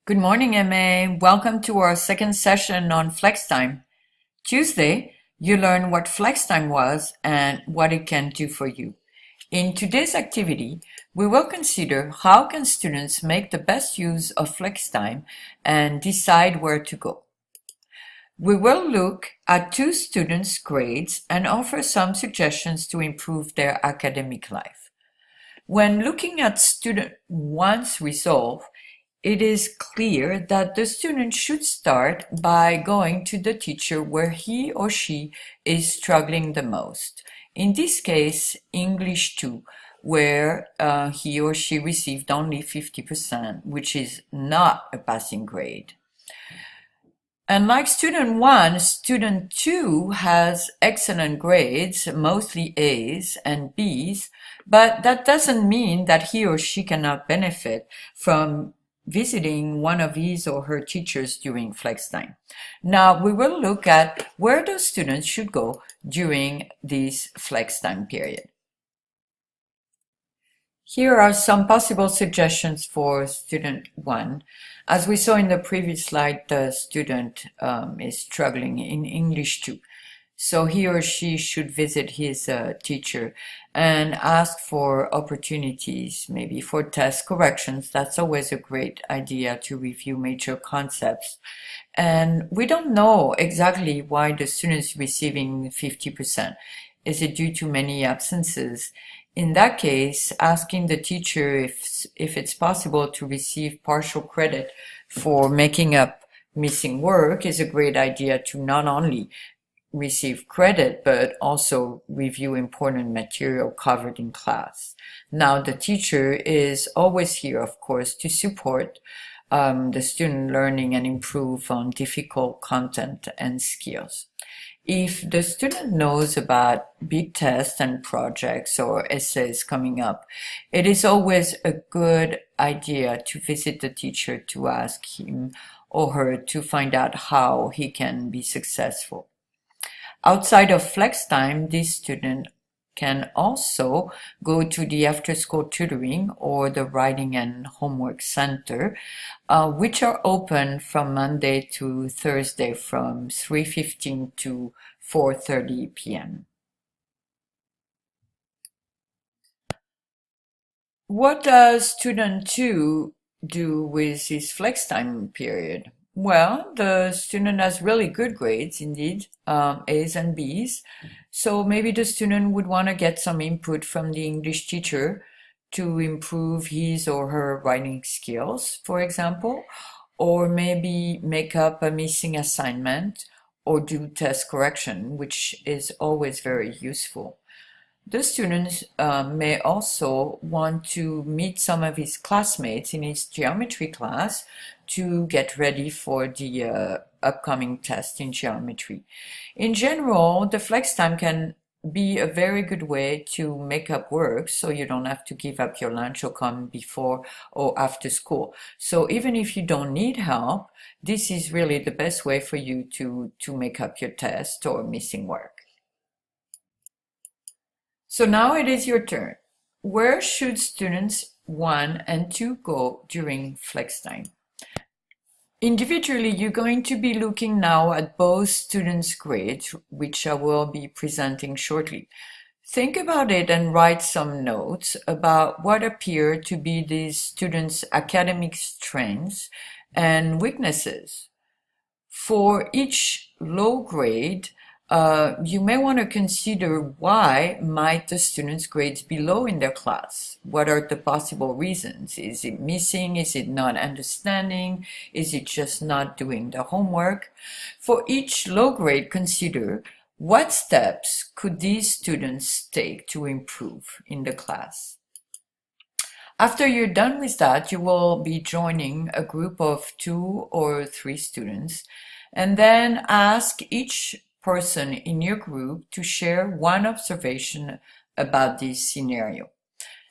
Good morning, MA. Welcome to our second session on flex time. Tuesday, you learn what flex time was and what it can do for you. In today's activity, we will consider how can students make the best use of flex time and decide where to go. We will look at two students' grades and offer some suggestions to improve their academic life. When looking at student one's result, it is clear that the student should start by going to the teacher where he or she is struggling the most. In this case, English 2, where he or she received only 50%, which is not a passing grade. Unlike student 1, student 2 has excellent grades, mostly A's and B's, but that doesn't mean that he or she cannot benefit from visiting one of his or her teachers during flex time. Now we will look at where those students should go during this flex time period. Here are some possible suggestions for student 1. As we saw in the previous slide, the student is struggling in English 2. So he or she should visit his teacher and ask for opportunities, maybe for test corrections. That's always a great idea to review major concepts. And we don't know exactly why the student is receiving 50%. Is it due to many absences? In that case, asking the teacher if it's possible to receive partial credit for making up missing work is a great idea to not only receive credit, but also review important material covered in class. Now, the teacher is always here, of course, to support the student learning and improve on difficult content and skills. If the student knows about big tests and projects or essays coming up, it is always a good idea to visit the teacher to ask him or her to find out how he can be successful. Outside of flex time, this student can also go to the after-school tutoring or the writing and homework center, which are open from Monday to Thursday from 3:15 to 4:30 p.m. What does student 2 do with his flex time period? Well, the student has really good grades indeed, A's and B's. So maybe the student would want to get some input from the English teacher to improve his or her writing skills, for example, or maybe make up a missing assignment or do test correction, which is always very useful. The students may also want to meet some of his classmates in his geometry class to get ready for the upcoming test in geometry. In general, the flex time can be a very good way to make up work so you don't have to give up your lunch or come before or after school. So even if you don't need help, this is really the best way for you to make up your test or missing work. So now it is your turn. Where should students 1 and 2 go during flex time? Individually, you're going to be looking now at both students' grades, which I will be presenting shortly. Think about it and write some notes about what appear to be these students' academic strengths and weaknesses. For each low grade, you may want to consider why might the student's grades be low in their class. What are the possible reasons? Is it missing? Is it not understanding? Is it just not doing the homework? For each low grade, consider what steps could these students take to improve in the class. After you're done with that, you will be joining a group of 2 or 3 students and then ask each person in your group to share one observation about this scenario.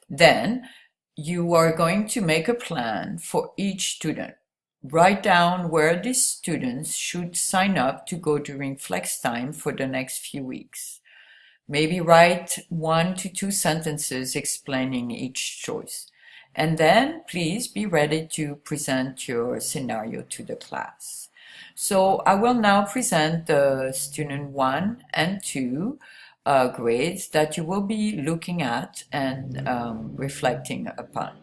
Then you are going to make a plan for each student. Write down where these students should sign up to go during flex time for the next few weeks. Maybe write 1 to 2 sentences explaining each choice. And then please be ready to present your scenario to the class. So I will now present the student 1 and 2 grades that you will be looking at and reflecting upon.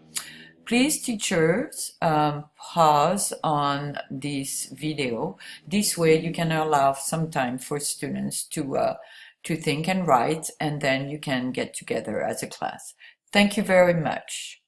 Please, teachers, pause on this video. This way you can allow some time for students to think and write, and then you can get together as a class. Thank you very much.